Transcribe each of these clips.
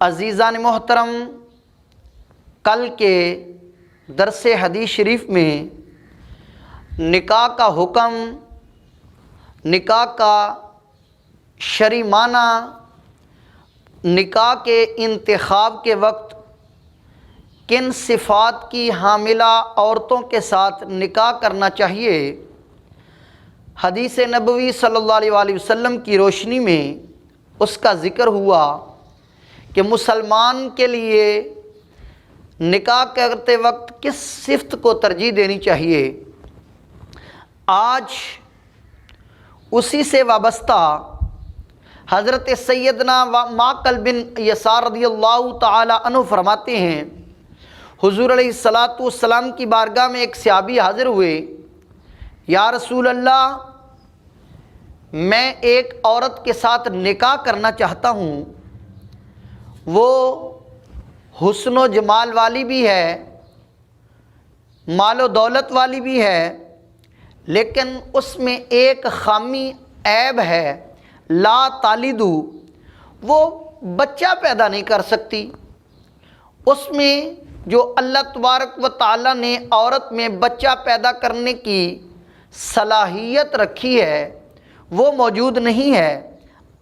عزیزان محترم، کل کے درس حدیث شریف میں نکاح کا حکم، نکاح کا شرعی معنی، نکاح کے انتخاب کے وقت کن صفات کی حاملہ عورتوں کے ساتھ نکاح کرنا چاہیے، حدیث نبوی صلی اللہ علیہ وآلہ وسلم کی روشنی میں اس کا ذکر ہوا کہ مسلمان کے لیے نکاح کرتے وقت کس صفت کو ترجیح دینی چاہیے۔ آج اسی سے وابستہ حضرت سیدنا معقل بن یسار رضی اللہ تعالی عنہ فرماتے ہیں، حضور علیہ الصلاۃ والسلام کی بارگاہ میں ایک صحابی حاضر ہوئے، یا رسول اللہ، میں ایک عورت کے ساتھ نکاح کرنا چاہتا ہوں، وہ حسن و جمال والی بھی ہے، مال و دولت والی بھی ہے، لیکن اس میں ایک خامی عیب ہے، لا تالدو، وہ بچہ پیدا نہیں کر سکتی۔ اس میں جو اللہ تبارک و تعالیٰ نے عورت میں بچہ پیدا کرنے کی صلاحیت رکھی ہے وہ موجود نہیں ہے۔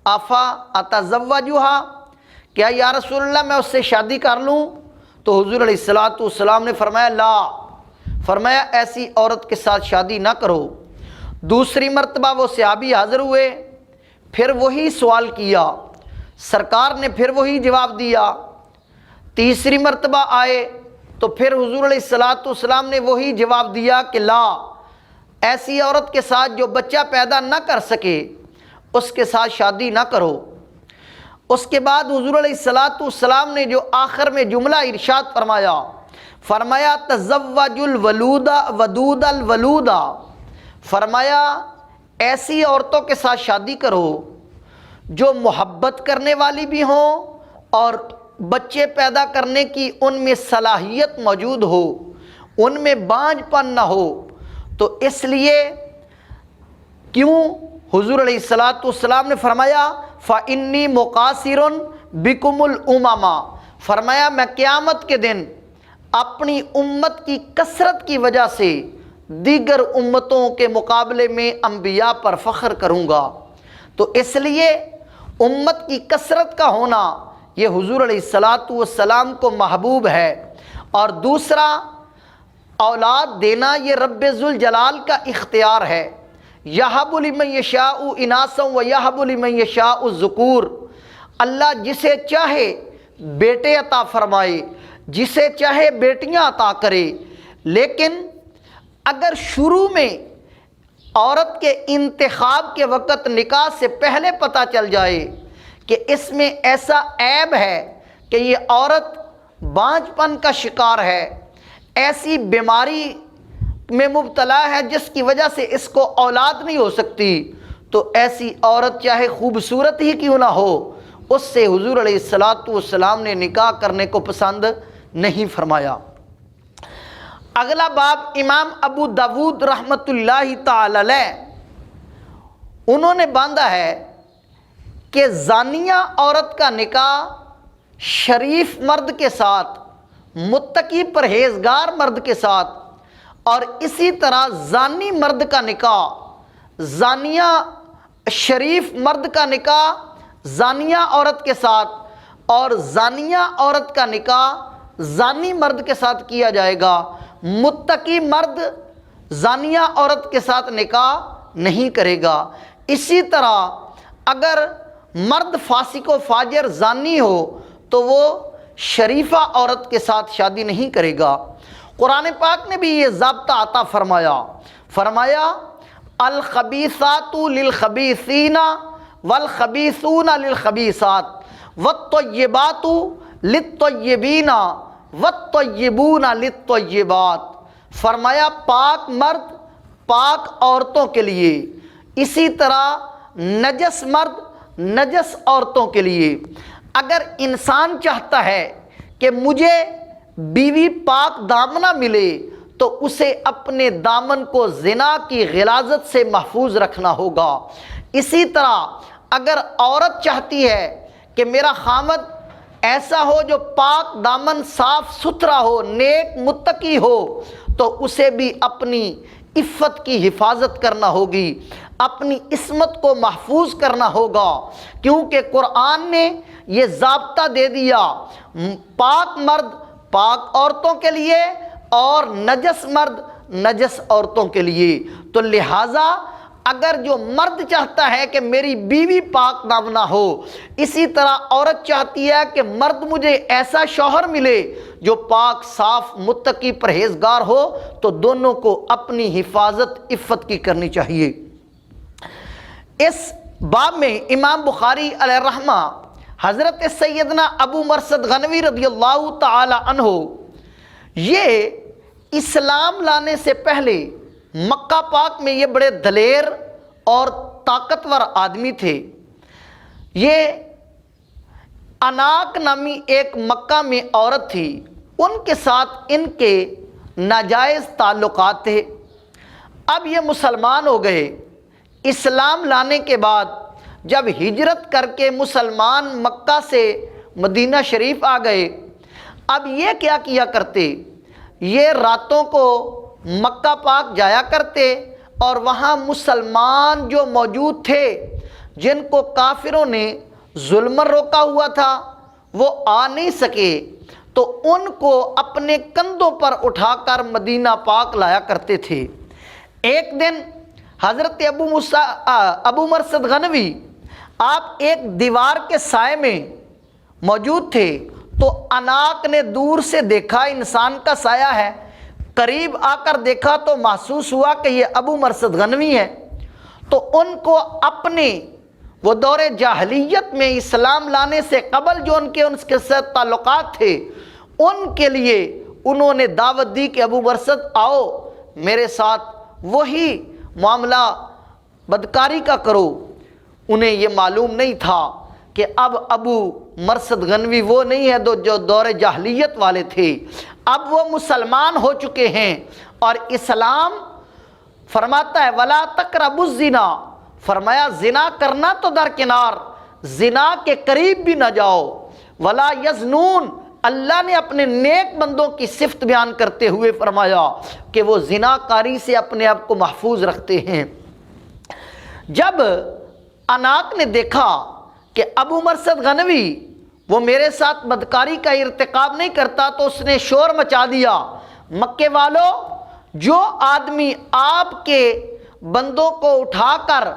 آفا اتزوجھا، کیا یا رسول اللہ میں اس سے شادی کر لوں؟ تو حضور علیہ الصلاۃ والسلام نے فرمایا لا، فرمایا ایسی عورت کے ساتھ شادی نہ کرو۔ دوسری مرتبہ وہ صحابی حاضر ہوئے، پھر وہی سوال کیا، سرکار نے پھر وہی جواب دیا۔ تیسری مرتبہ آئے تو پھر حضور علیہ الصلاۃ والسلام نے وہی جواب دیا کہ لا، ایسی عورت کے ساتھ جو بچہ پیدا نہ کر سکے اس کے ساتھ شادی نہ کرو۔ اس کے بعد حضور علیہ الصلاۃ والسلام نے جو آخر میں جملہ ارشاد فرمایا تزوج الولود ودود الولود، فرمایا ایسی عورتوں کے ساتھ شادی کرو جو محبت کرنے والی بھی ہوں اور بچے پیدا کرنے کی ان میں صلاحیت موجود ہو، ان میں بانجھ پن نہ ہو۔ تو اس لیے کیوں حضور علیہ الصلاۃ والسلام نے فرمایا فَإِنِّي مُقَاصِرٌ بِكُمُ الْأُمَمَا، فرمایا میں قیامت کے دن اپنی امت کی کثرت کی وجہ سے دیگر امتوں کے مقابلے میں انبیاء پر فخر کروں گا۔ تو اس لیے امت کی کثرت کا ہونا یہ حضور علیہ الصلاۃ والسلام کو محبوب ہے، اور دوسرا اولاد دینا یہ رب ذوالجلال کا اختیار ہے۔ یہب لمن یشاء اناثا ویہب لمن یشاء الذکور، اللہ جسے چاہے بیٹے عطا فرمائے، جسے چاہے بیٹیاں عطا کرے، لیکن اگر شروع میں عورت کے انتخاب کے وقت نکاح سے پہلے پتہ چل جائے کہ اس میں ایسا عیب ہے کہ یہ عورت بانجھ پن کا شکار ہے، ایسی بیماری میں مبتلا ہے جس کی وجہ سے اس کو اولاد نہیں ہو سکتی، تو ایسی عورت چاہے خوبصورت ہی کیوں نہ ہو اس سے حضور علیہ الصلاۃ والسلام نے نکاح کرنے کو پسند نہیں فرمایا۔ اگلا باب امام ابو داود رحمۃ اللہ تعالی علیہ انہوں نے باندھا ہے کہ زانیہ عورت کا نکاح شریف مرد کے ساتھ، متقی پرہیزگار مرد کے ساتھ، اور اسی طرح زانی مرد کا نکاح، زانیہ شریف مرد کا نکاح زانیہ عورت کے ساتھ، اور زانیہ عورت کا نکاح زانی مرد کے ساتھ کیا جائے گا۔ متقی مرد زانیہ عورت کے ساتھ نکاح نہیں کرے گا۔ اسی طرح اگر مرد فاسق و فاجر زانی ہو تو وہ شریفہ عورت کے ساتھ شادی نہیں کرے گا۔ قرآن پاک نے بھی یہ ضابطہ عطا فرمایا الخبیثات للخبیثین والخبیثون للخبیثات والطیبات للطیبین والطیبون للطیبات، فرمایا پاک مرد پاک عورتوں کے لیے، اسی طرح نجس مرد نجس عورتوں کے لیے۔ اگر انسان چاہتا ہے کہ مجھے بیوی پاک دامنہ ملے تو اسے اپنے دامن کو زنا کی غلاظت سے محفوظ رکھنا ہوگا۔ اسی طرح اگر عورت چاہتی ہے کہ میرا خامد ایسا ہو جو پاک دامن صاف ستھرا ہو، نیک متقی ہو، تو اسے بھی اپنی عفت کی حفاظت کرنا ہوگی، اپنی عصمت کو محفوظ کرنا ہوگا، کیونکہ قرآن نے یہ ضابطہ دے دیا، پاک مرد پاک عورتوں کے لیے اور نجس مرد نجس عورتوں کے لیے۔ تو لہٰذا اگر جو مرد چاہتا ہے کہ میری بیوی پاک دامنہ ہو، اسی طرح عورت چاہتی ہے کہ مرد مجھے ایسا شوہر ملے جو پاک صاف متقی پرہیزگار ہو، تو دونوں کو اپنی حفاظت عفت کی کرنی چاہیے۔ اس باب میں امام بخاری علیہ الرحمہ حضرت سیدنا ابو مرثد غنوی رضی اللہ تعالی عنہ یہ اسلام لانے سے پہلے مکہ پاک میں یہ بڑے دلیر اور طاقتور آدمی تھے۔ یہ اناک نامی ایک مکہ میں عورت تھی، ان کے ساتھ ان کے ناجائز تعلقات تھے۔ اب یہ مسلمان ہو گئے۔ اسلام لانے کے بعد جب ہجرت کر کے مسلمان مکہ سے مدینہ شریف آ گئے، اب یہ کیا کیا کرتے، یہ راتوں کو مکہ پاک جایا کرتے اور وہاں مسلمان جو موجود تھے جن کو کافروں نے ظلم روکا ہوا تھا وہ آ نہیں سکے، تو ان کو اپنے کندھوں پر اٹھا کر مدینہ پاک لایا کرتے تھے۔ ایک دن حضرت ابو مرثد غنوی آپ ایک دیوار کے سائے میں موجود تھے، تو اناک نے دور سے دیکھا انسان کا سایہ ہے، قریب آ کر دیکھا تو محسوس ہوا کہ یہ ابو مرثد غنوی ہے۔ تو ان کو اپنے وہ دور جاہلیت میں اسلام لانے سے قبل جو ان کے ساتھ تعلقات تھے، ان کے لیے انہوں نے دعوت دی کہ ابو مرثد آؤ میرے ساتھ وہی معاملہ بدکاری کا کرو۔ انہیں یہ معلوم نہیں تھا کہ اب ابو مرثد غنوی وہ نہیں ہے جو دور جاہلیت والے تھے، اب وہ مسلمان ہو چکے ہیں، اور اسلام فرماتا ہے وَلَا تَقْرَبُوا الزِّنَا، فرمایا زنا کرنا تو درکنار، زنا کے قریب بھی نہ جاؤ۔ وَلَا يَزْنُونَ، اللہ نے اپنے نیک بندوں کی صفت بیان کرتے ہوئے فرمایا کہ وہ زنا کاری سے اپنے آپ کو محفوظ رکھتے ہیں۔ جب اناک نے دیکھا کہ ابو مرثد غنوی وہ میرے ساتھ بدکاری کا ارتکاب نہیں کرتا، تو اس نے شور مچا دیا، مکے والوں، جو آدمی آپ کے بندوں کو اٹھا کر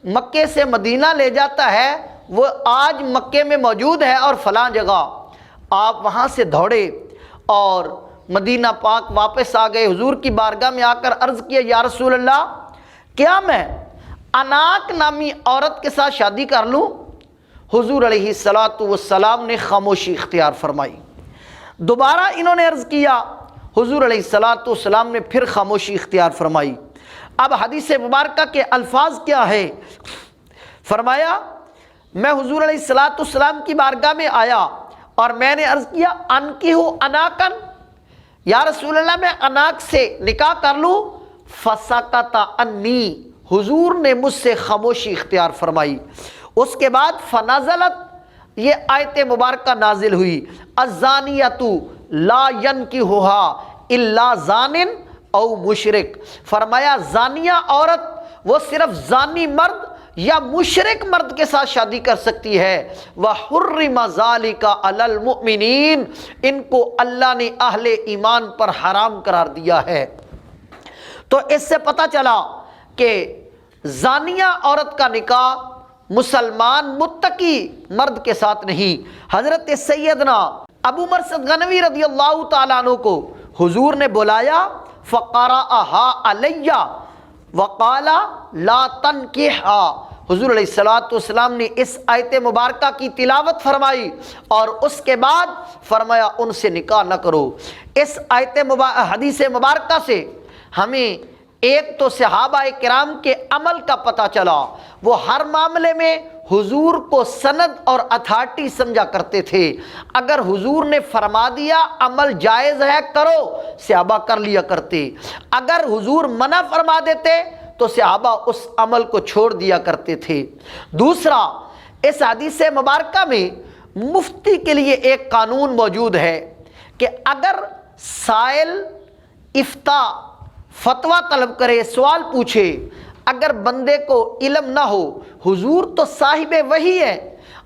مکے سے مدینہ لے جاتا ہے وہ آج مکے میں موجود ہے اور فلاں جگہ۔ آپ وہاں سے دوڑے اور مدینہ پاک واپس آ گئے، حضور کی بارگاہ میں آ کر عرض کیا یا رسول اللہ، کیا میں اناک نامی عورت کے ساتھ شادی کر لوں؟ حضور علیہ السلام نے خاموشی اختیار فرمائی۔ دوبارہ انہوں نے عرض کیا، حضور علیہ السلام نے پھر خاموشی اختیار فرمائی۔ اب حدیث مبارکہ کے الفاظ کیا ہے؟ فرمایا میں حضور علیہ السلام کی بارگاہ میں آیا اور میں نے عرض کیا انکحوا اناکن، یا رسول اللہ میں اناک سے نکاح کر لوں؟ فسکت عنی، حضور نے مجھ سے خاموشی اختیار فرمائی۔ اس کے بعد فنزلت، یہ آیت مبارکہ نازل ہوئی، الزانیۃ لا ینکحها الا زان او مشرک، فرمایا زانیہ عورت وہ صرف زانی مرد یا مشرک مرد کے ساتھ شادی کر سکتی ہے۔ وحرم ذالک علی المؤمنین، ان کو اللہ نے اہل ایمان پر حرام قرار دیا ہے۔ تو اس سے پتہ چلا کہ زانیہ عورت کا نکاح مسلمان متقی مرد کے ساتھ نہیں۔ حضرت سیدنا ابو مرثد غنوی رضی اللہ تعالیٰ عنہ کو حضور نے بلایا، فقرأها علی وقال لا تنکحها، حضور علیہ السلام نے اس آیت مبارکہ کی تلاوت فرمائی اور اس کے بعد فرمایا ان سے نکاح نہ کرو۔ اس حدیث مبارکہ سے ہمیں ایک تو صحابہ کرام کے عمل کا پتہ چلا، وہ ہر معاملے میں حضور کو سند اور اتھارٹی سمجھا کرتے تھے۔ اگر حضور نے فرما دیا عمل جائز ہے کرو، صحابہ کر لیا کرتے، اگر حضور منع فرما دیتے تو صحابہ اس عمل کو چھوڑ دیا کرتے تھے۔ دوسرا، اس حدیث مبارکہ میں مفتی کے لیے ایک قانون موجود ہے کہ اگر سائل افتاء فتویٰ طلب کرے، سوال پوچھے، اگر بندے کو علم نہ ہو، حضور تو صاحب وحی ہے،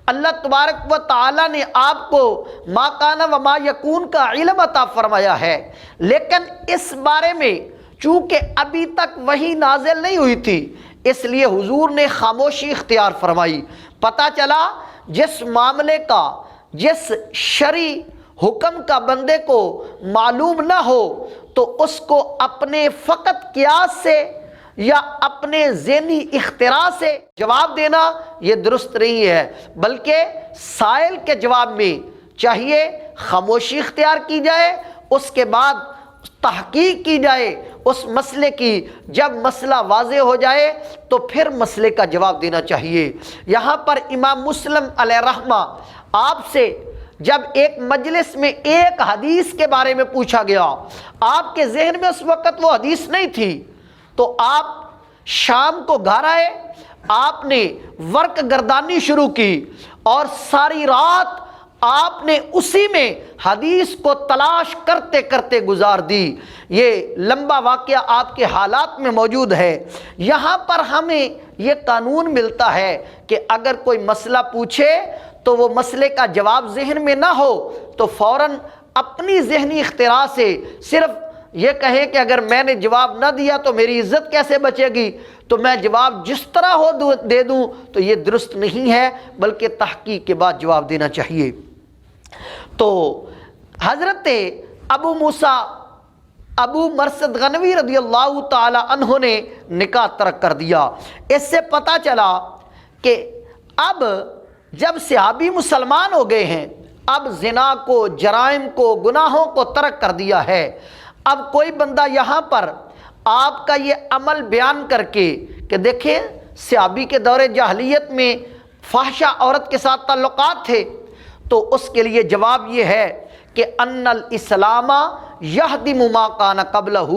اللہ تبارک و تعالیٰ نے آپ کو ما کان و ما یکون کا علم عطا فرمایا ہے، لیکن اس بارے میں چونکہ ابھی تک وحی نازل نہیں ہوئی تھی، اس لیے حضور نے خاموشی اختیار فرمائی۔ پتہ چلا جس معاملے کا، جس شرعی حکم کا بندے کو معلوم نہ ہو تو اس کو اپنے فقط قیاس سے یا اپنے ذہنی اختراع سے جواب دینا یہ درست نہیں ہے، بلکہ سائل کے جواب میں چاہیے خاموشی اختیار کی جائے، اس کے بعد تحقیق کی جائے اس مسئلے کی، جب مسئلہ واضح ہو جائے تو پھر مسئلے کا جواب دینا چاہیے۔ یہاں پر امام مسلم علیہ رحمہ آپ سے جب ایک مجلس میں ایک حدیث کے بارے میں پوچھا گیا، آپ کے ذہن میں اس وقت وہ حدیث نہیں تھی، تو آپ شام کو گھر آئے، آپ نے ورق گردانی شروع کی اور ساری رات آپ نے اسی میں حدیث کو تلاش کرتے کرتے گزار دی۔ یہ لمبا واقعہ آپ کے حالات میں موجود ہے۔ یہاں پر ہمیں یہ قانون ملتا ہے کہ اگر کوئی مسئلہ پوچھے تو وہ مسئلے کا جواب ذہن میں نہ ہو تو فوراً اپنی ذہنی اختراع سے صرف یہ کہے کہ اگر میں نے جواب نہ دیا تو میری عزت کیسے بچے گی، تو میں جواب جس طرح ہو دے دوں، تو یہ درست نہیں ہے، بلکہ تحقیق کے بعد جواب دینا چاہیے۔ تو حضرت ابو موسیٰ ابو مرثد غنوی رضی اللہ تعالی عنہ نے نکاح ترک کر دیا۔ اس سے پتہ چلا کہ اب جب صحابی مسلمان ہو گئے ہیں، اب زنا کو، جرائم کو، گناہوں کو ترک کر دیا ہے، اب کوئی بندہ یہاں پر آپ کا یہ عمل بیان کر کے کہ دیکھیں صحابی کے دور جاہلیت میں فحشہ عورت کے ساتھ تعلقات تھے، تو اس کے لیے جواب یہ ہے کہ ان الاسلام یہدم ما کان قبلہ،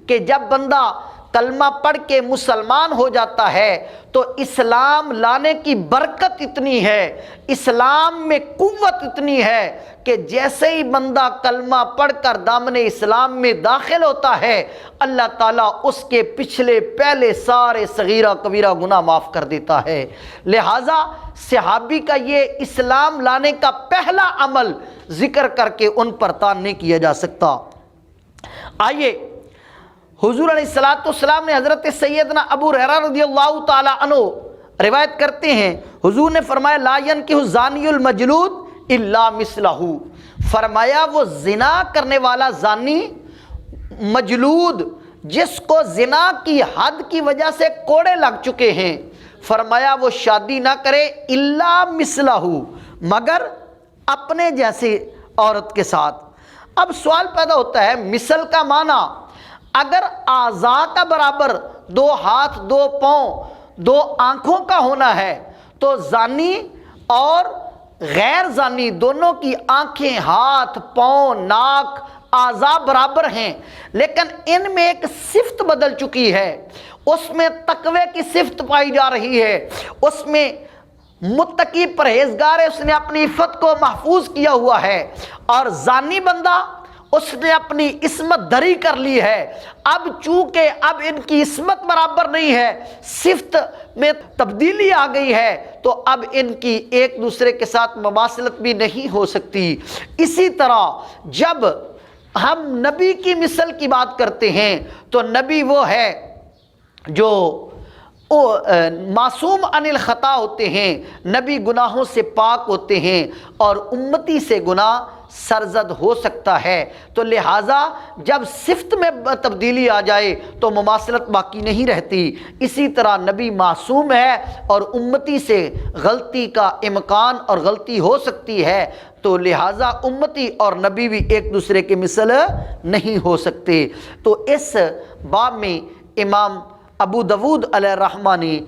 کہ جب بندہ کلمہ پڑھ کے مسلمان ہو جاتا ہے تو اسلام لانے کی برکت اتنی ہے، اسلام میں قوت اتنی ہے کہ جیسے ہی بندہ کلمہ پڑھ کر دامن اسلام میں داخل ہوتا ہے، اللہ تعالیٰ اس کے پچھلے پہلے سارے صغیرہ کبیرہ گناہ معاف کر دیتا ہے۔ لہٰذا صحابی کا یہ اسلام لانے کا پہلا عمل ذکر کر کے ان پر تان نہیں کیا جا سکتا۔ آئیے حضور علیہ السلام نے حضرت سیدنا ابو ہریرہ رضی اللہ تعالی عنہ روایت کرتے ہیں، حضور نے فرمایا لا ينکح الزانی المجلود الا مثلہ، فرمایا وہ زنا کرنے والا زانی مجلود جس کو زنا کی حد کی وجہ سے کوڑے لگ چکے ہیں، فرمایا وہ شادی نہ کرے الا مثلہ، مگر اپنے جیسے عورت کے ساتھ۔ اب سوال پیدا ہوتا ہے مثل کا معنی اگر اعضاء کا برابر، دو ہاتھ، دو پاؤں، دو آنکھوں کا ہونا ہے تو زانی اور غیر زانی دونوں کی آنکھیں، ہاتھ، پاؤں، ناک، اعضاء برابر ہیں، لیکن ان میں ایک صفت بدل چکی ہے، اس میں تقوی کی صفت پائی جا رہی ہے، اس میں متقی پرہیزگار ہے، اس نے اپنی عفت کو محفوظ کیا ہوا ہے، اور زانی بندہ اس نے اپنی عصمت دری کر لی ہے۔ اب چونکہ اب ان کی عصمت برابر نہیں ہے، صفت میں تبدیلی آ گئی ہے، تو اب ان کی ایک دوسرے کے ساتھ مماثلت بھی نہیں ہو سکتی۔ اسی طرح جب ہم نبی کی مثل کی بات کرتے ہیں تو نبی وہ ہے جو معصوم عن الخطا ہوتے ہیں، نبی گناہوں سے پاک ہوتے ہیں، اور امتی سے گناہ سرزد ہو سکتا ہے، تو لہٰذا جب صفت میں تبدیلی آ جائے تو مماثلت باقی نہیں رہتی۔ اسی طرح نبی معصوم ہے اور امتی سے غلطی کا امکان اور غلطی ہو سکتی ہے، تو لہٰذا امتی اور نبی بھی ایک دوسرے کے مثل نہیں ہو سکتے۔ تو اس باب میں امام ابو داود علیہ رحمہ نے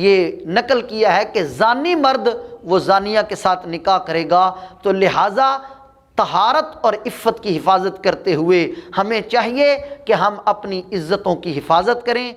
یہ نقل کیا ہے کہ زانی مرد وہ زانیہ کے ساتھ نکاح کرے گا، تو لہٰذا طہارت اور عفت کی حفاظت کرتے ہوئے ہمیں چاہیے کہ ہم اپنی عزتوں کی حفاظت کریں۔